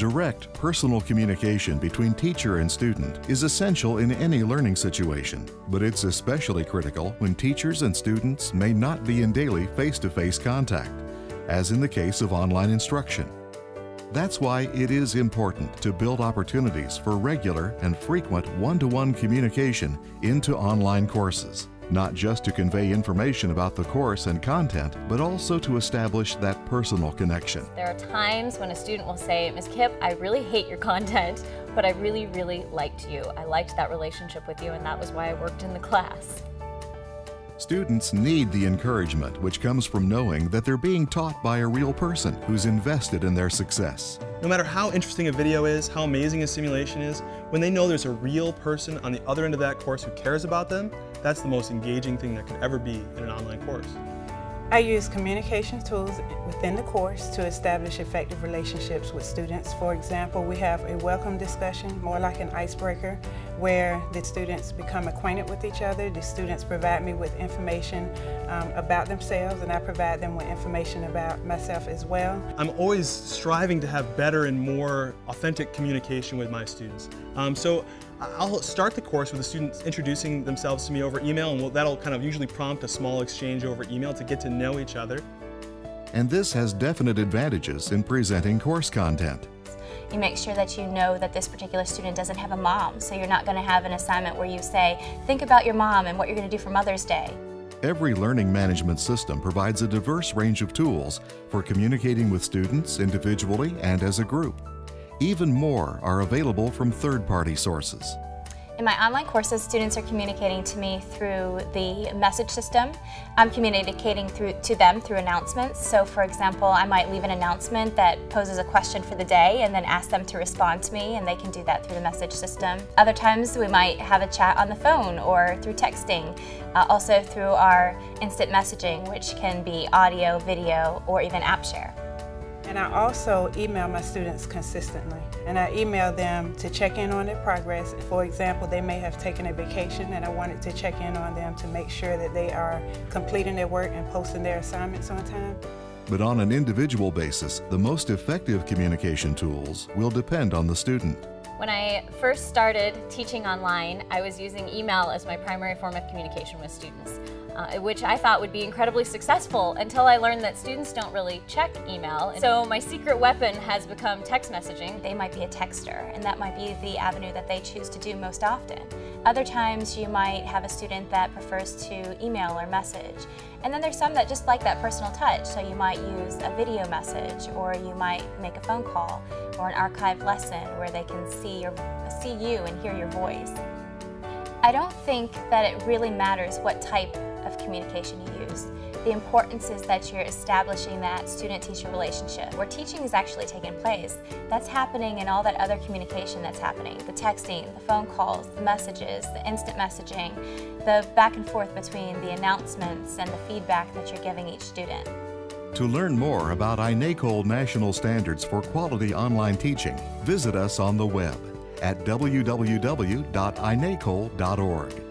Direct, personal communication between teacher and student is essential in any learning situation, but it's especially critical when teachers and students may not be in daily face-to-face contact, as in the case of online instruction. That's why it is important to build opportunities for regular and frequent one-to-one communication into online courses, not just to convey information about the course and content, but also to establish that personal connection. There are times when a student will say, "Ms. Kipp, I really hate your content, but I really, really liked you. I liked that relationship with you, and that was why I worked in the class." Students need the encouragement which comes from knowing that they're being taught by a real person who's invested in their success. No matter how interesting a video is, how amazing a simulation is, when they know there's a real person on the other end of that course who cares about them, that's the most engaging thing that could ever be in an online course. I use communication tools within the course to establish effective relationships with students. For example, we have a welcome discussion, more like an icebreaker, where the students become acquainted with each other. The students provide me with information about themselves, and I provide them with information about myself as well. I'm always striving to have better and more authentic communication with my students. So I'll start the course with the students introducing themselves to me over email, and that'll kind of usually prompt a small exchange over email to get to know each other. And this has definite advantages in presenting course content. You make sure that you know that this particular student doesn't have a mom, so you're not going to have an assignment where you say, think about your mom and what you're going to do for Mother's Day. Every learning management system provides a diverse range of tools for communicating with students individually and as a group. Even more are available from third-party sources. In my online courses, students are communicating to me through the message system. I'm communicating to them through announcements. So for example, I might leave an announcement that poses a question for the day and then ask them to respond to me, and they can do that through the message system. Other times we might have a chat on the phone or through texting, also through our instant messaging, which can be audio, video, or even app share. And I also email my students consistently, and I email them to check in on their progress. For example, they may have taken a vacation, and I wanted to check in on them to make sure that they are completing their work and posting their assignments on time. But on an individual basis, the most effective communication tools will depend on the student. When I first started teaching online, I was using email as my primary form of communication with students, which I thought would be incredibly successful until I learned that students don't really check email. So my secret weapon has become text messaging. They might be a texter, and that might be the avenue that they choose to do most often. Other times you might have a student that prefers to email or message. And then there's some that just like that personal touch, so you might use a video message, or you might make a phone call, or an archived lesson where they can see you and hear your voice. I don't think that it really matters what type of communication you use. The importance is that you're establishing that student-teacher relationship. Where teaching is actually taking place, that's happening in all that other communication that's happening. The texting, the phone calls, the messages, the instant messaging, the back and forth between the announcements and the feedback that you're giving each student. To learn more about INACOL National Standards for Quality Online Teaching, visit us on the web at www.inacol.org.